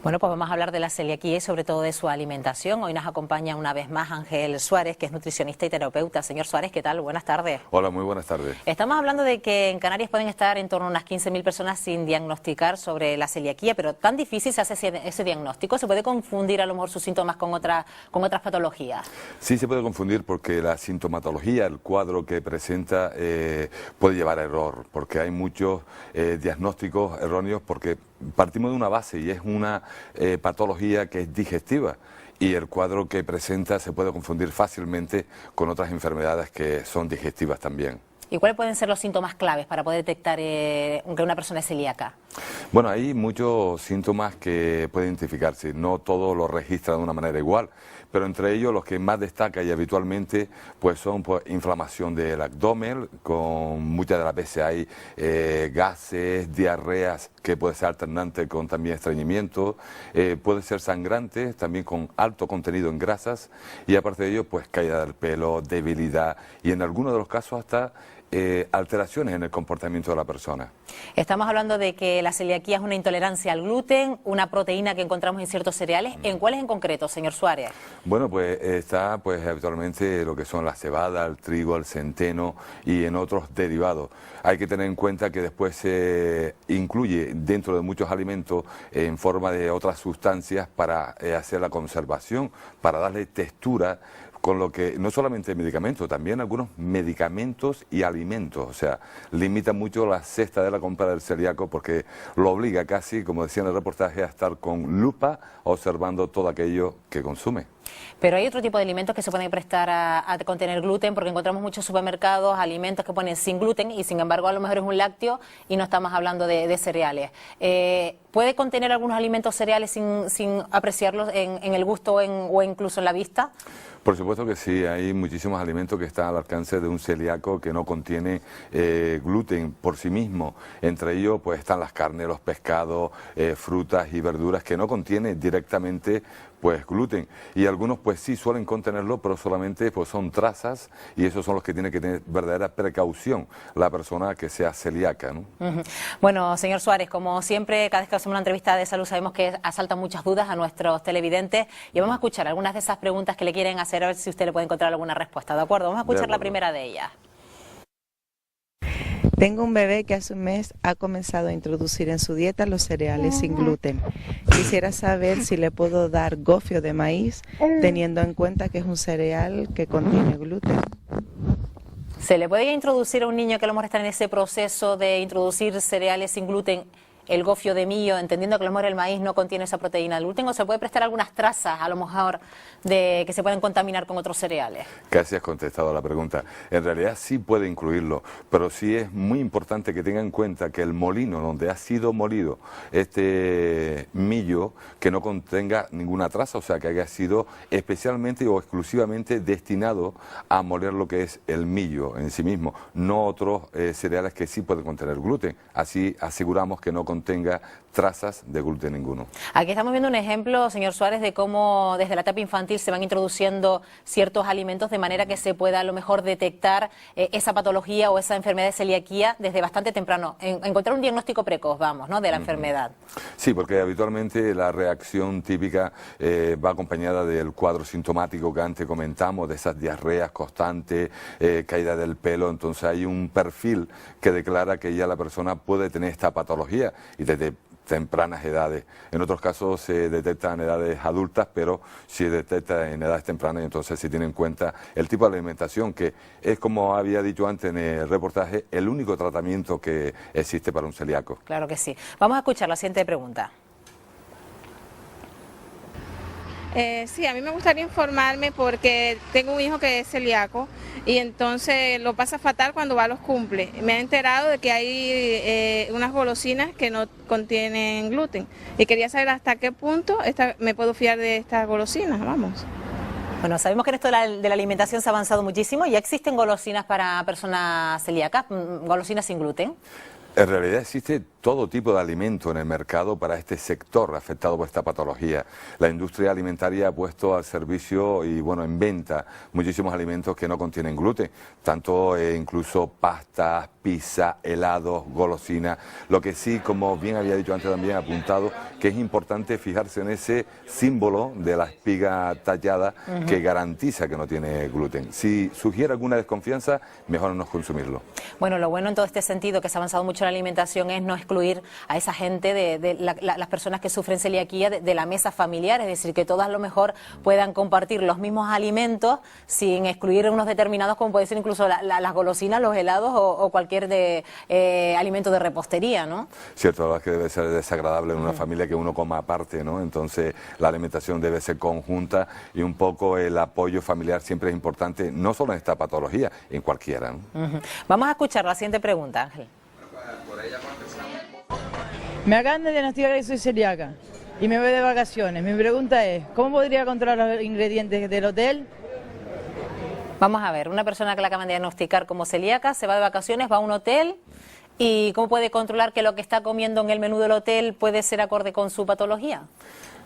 Bueno, pues vamos a hablar de la celiaquía y sobre todo de su alimentación. Hoy nos acompaña una vez más Ángel Suárez, que es nutricionista y terapeuta. Señor Suárez, ¿qué tal? Buenas tardes. Hola, muy buenas tardes. Estamos hablando de que en Canarias pueden estar en torno a unas 15.000 personas sin diagnosticar sobre la celiaquía, pero tan difícil se hace ese diagnóstico. ¿Se puede confundir a lo mejor sus síntomas con otras patologías? Sí, se puede confundir porque la sintomatología, el cuadro que presenta, puede llevar a error, porque hay muchos diagnósticos erróneos, porque partimos de una base y es una patología que es digestiva. Y el cuadro que presenta se puede confundir fácilmente con otras enfermedades que son digestivas también. ¿Y cuáles pueden ser los síntomas claves para poder detectar que una persona es celíaca? Bueno, hay muchos síntomas que pueden identificarse, no todos los registran de una manera igual, pero entre ellos los que más destaca y habitualmente pues son inflamación del abdomen, con muchas de las veces hay gases, diarreas, que puede ser alternante con también estreñimiento, puede ser sangrante, también con alto contenido en grasas, y aparte de ello pues caída del pelo, debilidad y en algunos de los casos hasta alteraciones en el comportamiento de la persona. Estamos hablando de que la celiaquía es una intolerancia al gluten, una proteína que encontramos en ciertos cereales. ¿En cuáles en concreto, señor Suárez? Bueno, pues está habitualmente lo que son la cebada, el trigo, el centeno y en otros derivados. Hay que tener en cuenta que después se incluye dentro de muchos alimentos en forma de otras sustancias para hacer la conservación, para darle textura, con lo que no solamente medicamentos, también algunos medicamentos y alimentos, o sea, limita mucho la cesta de la compra del celíaco porque lo obliga casi, como decía en el reportaje, a estar con lupa observando todo aquello que consume. Pero hay otro tipo de alimentos que se pueden prestar a contener gluten, porque encontramos muchos supermercados, alimentos que ponen sin gluten y sin embargo a lo mejor es un lácteo y no estamos hablando de cereales. ¿Puede contener algunos alimentos cereales sin apreciarlos en el gusto o incluso en la vista? Por supuesto que sí, hay muchísimos alimentos que están al alcance de un celíaco que no contiene gluten por sí mismo. Entre ellos pues están las carnes, los pescados, frutas y verduras que no contienen directamente pues gluten, y algunos pues sí suelen contenerlo, pero solamente pues son trazas, y esos son los que tiene que tener verdadera precaución la persona que sea celíaca, ¿no? Bueno, señor Suárez, como siempre, cada vez que hacemos una entrevista de salud sabemos que asaltan muchas dudas a nuestros televidentes y vamos a escuchar algunas de esas preguntas que le quieren hacer, a ver si usted le puede encontrar alguna respuesta, ¿de acuerdo? Vamos a escuchar la primera de ellas. Tengo un bebé que hace un mes ha comenzado a introducir en su dieta los cereales sin gluten. Quisiera saber si le puedo dar gofio de maíz, teniendo en cuenta que es un cereal que contiene gluten. ¿Se le puede introducir a un niño que a lo mejor está en ese proceso de introducir cereales sin gluten el gofio de millo, entendiendo que a lo mejor el maíz no contiene esa proteína de gluten, o se puede prestar algunas trazas a lo mejor de que se pueden contaminar con otros cereales? Casi has contestado la pregunta. En realidad sí puede incluirlo, pero sí es muy importante que tenga en cuenta que el molino donde ha sido molido este millo, que no contenga ninguna traza, o sea que haya sido especialmente o exclusivamente destinado a moler lo que es el millo en sí mismo, no otros cereales que sí pueden contener gluten. Así aseguramos que no contenga trazas de gluten ninguno. Aquí estamos viendo un ejemplo, señor Suárez, de cómo desde la etapa infantil se van introduciendo ciertos alimentos de manera que se pueda a lo mejor detectar esa patología o esa enfermedad de celiaquía desde bastante temprano, encontrar un diagnóstico precoz, vamos, ¿no?, de la enfermedad. Sí, porque habitualmente la reacción típica va acompañada del cuadro sintomático que antes comentamos, de esas diarreas constantes, caída del pelo, entonces hay un perfil que declara que ya la persona puede tener esta patología y desde tempranas edades. En otros casos se detecta en edades adultas, pero se detecta en edades tempranas, y entonces se tiene en cuenta el tipo de alimentación, que es, como había dicho antes en el reportaje, el único tratamiento que existe para un celíaco. Claro que sí. Vamos a escuchar la siguiente pregunta. Sí, a mí me gustaría informarme porque tengo un hijo que es celíaco y entonces lo pasa fatal cuando va a los cumple. Me he enterado de que hay unas golosinas que no contienen gluten y quería saber hasta qué punto me puedo fiar de estas golosinas, vamos. Bueno, sabemos que en esto de la alimentación se ha avanzado muchísimo. ¿Ya existen golosinas para personas celíacas, golosinas sin gluten? En realidad existe todo tipo de alimento en el mercado para este sector afectado por esta patología. La industria alimentaria ha puesto al servicio y bueno, en venta muchísimos alimentos que no contienen gluten, tanto incluso pastas, pizza, helados, golosinas. Lo que sí, como bien había dicho antes también apuntado, que es importante fijarse en ese símbolo de la espiga tallada que garantiza que no tiene gluten. Si sugiere alguna desconfianza, mejor no consumirlo. Bueno, lo bueno en todo este sentido, que se ha avanzado mucho en la alimentación, es no excluir a esa gente de las personas que sufren celiaquía de la mesa familiar, es decir, que todas a lo mejor puedan compartir los mismos alimentos sin excluir unos determinados, como puede ser incluso las golosinas, los helados o cualquier alimento de repostería, ¿no? Cierto, la verdad es que debe ser desagradable en una familia que uno coma aparte, ¿no? Entonces la alimentación debe ser conjunta y un poco el apoyo familiar siempre es importante, no solo en esta patología, en cualquiera, ¿no? Vamos a escuchar la siguiente pregunta, Ángel. Me acaban de diagnosticar que soy celíaca y me voy de vacaciones. Mi pregunta es, ¿cómo podría controlar los ingredientes del hotel? Vamos a ver, una persona que la acaban de diagnosticar como celíaca se va de vacaciones, va a un hotel y ¿cómo puede controlar que lo que está comiendo en el menú del hotel puede ser acorde con su patología?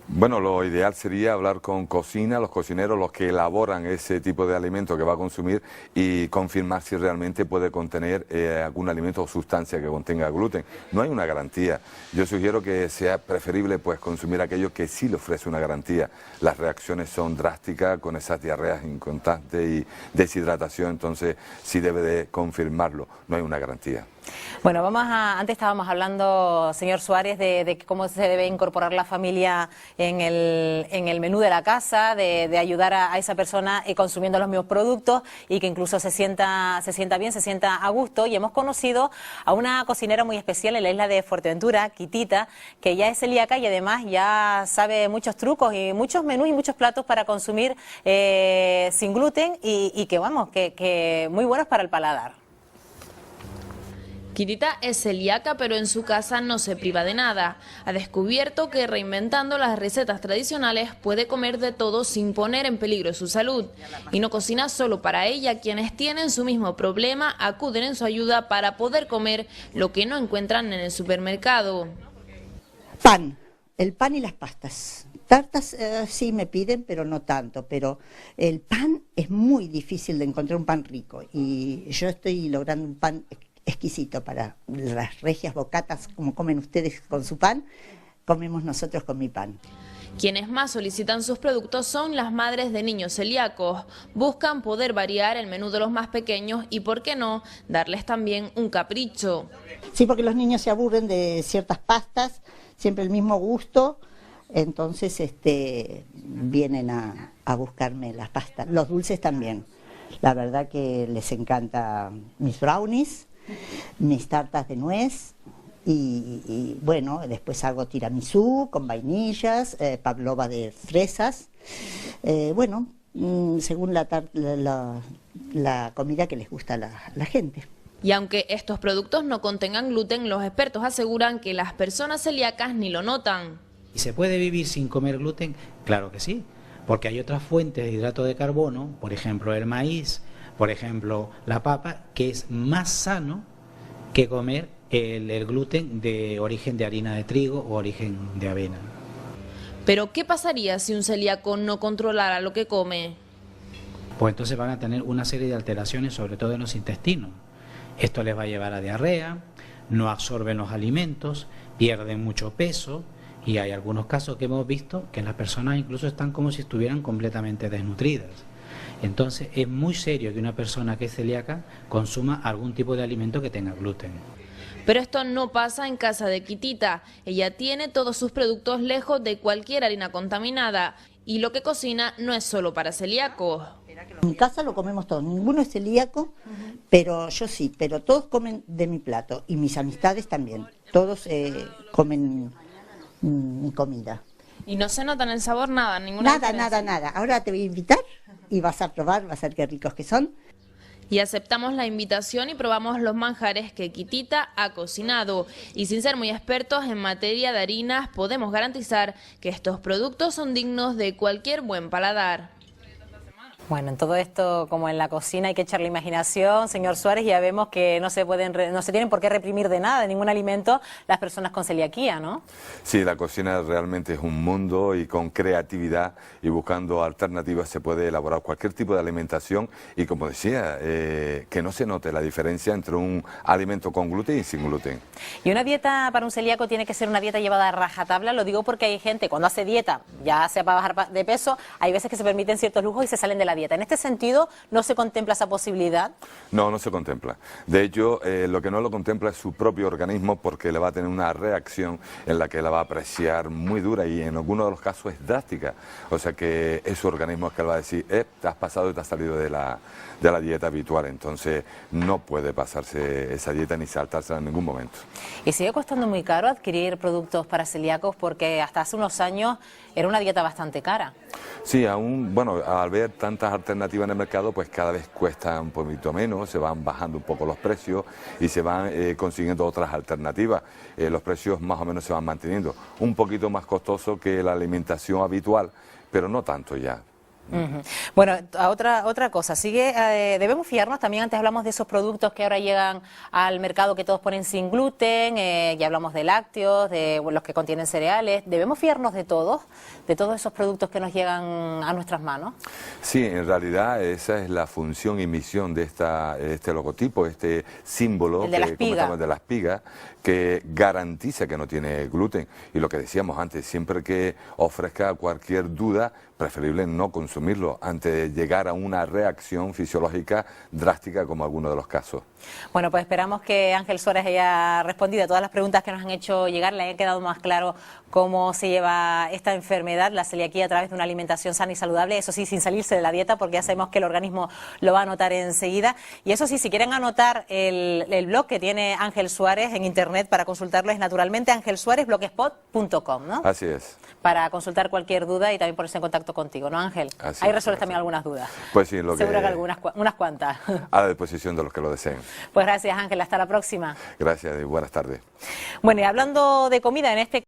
Bueno, lo ideal sería hablar con cocina, los cocineros, los que elaboran ese tipo de alimento que va a consumir y confirmar si realmente puede contener algún alimento o sustancia que contenga gluten. No hay una garantía. Yo sugiero que sea preferible pues consumir aquello que sí le ofrece una garantía. Las reacciones son drásticas con esas diarreas inconstantes y deshidratación, entonces sí debe de confirmarlo. No hay una garantía. Bueno, antes estábamos hablando, señor Suárez, de cómo se debe incorporar la familia en el menú de la casa, de ayudar a esa persona consumiendo los mismos productos y que incluso se sienta bien, se sienta a gusto. Y hemos conocido a una cocinera muy especial en la isla de Fuerteventura, Quitita, que ya es celíaca y además ya sabe muchos trucos y muchos menús y muchos platos para consumir sin gluten y que muy buenos para el paladar. Quitita es celíaca, pero en su casa no se priva de nada. Ha descubierto que reinventando las recetas tradicionales puede comer de todo sin poner en peligro su salud. Y no cocina solo para ella, quienes tienen su mismo problema acuden en su ayuda para poder comer lo que no encuentran en el supermercado. Pan, el pan y las pastas. Tartas sí me piden, pero no tanto. Pero el pan es muy difícil de encontrar un pan rico y yo estoy logrando un pan exquisito para las regias bocatas, como comen ustedes con su pan, comemos nosotros con mi pan. Quienes más solicitan sus productos son las madres de niños celíacos. Buscan poder variar el menú de los más pequeños y, ¿por qué no?, darles también un capricho. Sí, porque los niños se aburren de ciertas pastas, siempre el mismo gusto, entonces vienen a buscarme las pastas. Los dulces también. La verdad que les encanta mis brownies, mis tartas de nuez y bueno, después hago tiramisú con vainillas, pavlova de fresas, según la comida que les gusta a la gente. Y aunque estos productos no contengan gluten, los expertos aseguran que las personas celíacas ni lo notan. ¿Y se puede vivir sin comer gluten? Claro que sí, porque hay otras fuentes de hidrato de carbono, por ejemplo el maíz, por ejemplo la papa, que es más sano que comer el gluten de origen de harina de trigo o origen de avena. Pero ¿qué pasaría si un celíaco no controlara lo que come? Pues entonces van a tener una serie de alteraciones, sobre todo en los intestinos. Esto les va a llevar a diarrea, no absorben los alimentos, pierden mucho peso y hay algunos casos que hemos visto que las personas incluso están como si estuvieran completamente desnutridas. Entonces es muy serio que una persona que es celíaca consuma algún tipo de alimento que tenga gluten. Pero esto no pasa en casa de Quitita. Ella tiene todos sus productos lejos de cualquier harina contaminada y lo que cocina no es solo para celíacos. En mi casa lo comemos todos, ninguno es celíaco, pero yo sí, pero todos comen de mi plato y mis amistades también, todos comen mi comida. ¿Y no se nota en el sabor nada? Nada. Ahora te voy a invitar y vas a probar, vas a ver qué ricos que son. Y aceptamos la invitación y probamos los manjares que Quitita ha cocinado. Y sin ser muy expertos en materia de harinas, podemos garantizar que estos productos son dignos de cualquier buen paladar. Bueno, en todo esto, como en la cocina, hay que echar la imaginación, señor Suárez, y ya vemos que no se tienen por qué reprimir de nada, de ningún alimento, las personas con celiaquía, ¿no? Sí, la cocina realmente es un mundo y con creatividad y buscando alternativas se puede elaborar cualquier tipo de alimentación y, como decía, que no se note la diferencia entre un alimento con gluten y sin gluten. Y una dieta para un celíaco tiene que ser una dieta llevada a rajatabla, lo digo porque hay gente, cuando hace dieta, ya sea para bajar de peso, hay veces que se permiten ciertos lujos y se salen de la dieta. En este sentido, ¿no se contempla esa posibilidad? No, no se contempla. De hecho, lo que no lo contempla es su propio organismo porque le va a tener una reacción en la que la va a apreciar muy dura y en algunos de los casos es drástica. O sea que es su organismo el que le va a decir, te has pasado y te has salido de la dieta habitual. Entonces no puede pasarse esa dieta ni saltársela en ningún momento. Y sigue costando muy caro adquirir productos para celíacos porque hasta hace unos años era una dieta bastante cara. Sí, aún, bueno, al ver tantas alternativas en el mercado, pues cada vez cuesta un poquito menos, se van bajando un poco los precios y se van consiguiendo otras alternativas. Los precios más o menos se van manteniendo. Un poquito más costoso que la alimentación habitual, pero no tanto ya. Bueno, otra cosa, debemos fiarnos, también antes hablamos de esos productos que ahora llegan al mercado que todos ponen sin gluten, ya hablamos de lácteos, de los que contienen cereales, ¿debemos fiarnos de todos esos productos que nos llegan a nuestras manos? Sí, en realidad esa es la función y misión de este logotipo, este símbolo de la espiga, que garantiza que no tiene gluten. Y lo que decíamos antes, siempre que ofrezca cualquier duda, preferible no consumirlo antes de llegar a una reacción fisiológica drástica como alguno de los casos. Bueno, pues esperamos que Ángel Suárez haya respondido a todas las preguntas que nos han hecho llegar, le haya quedado más claro cómo se lleva esta enfermedad, la celiaquía, a través de una alimentación sana y saludable, eso sí, sin salirse de la dieta, porque ya sabemos que el organismo lo va a anotar enseguida. Y eso sí, si quieren anotar el blog que tiene Ángel Suárez en internet para consultarlo, es naturalmente angelsuarezblogspot.com, ¿no? Así es. Para consultar cualquier duda y también ponerse en contacto contigo, ¿no, Ángel? Así Ahí es, resuelves también algunas dudas. Pues sí, Seguro que unas cuantas. A la disposición de los que lo deseen. Pues gracias, Ángel, hasta la próxima. Gracias y buenas tardes. Bueno, y hablando de comida, en este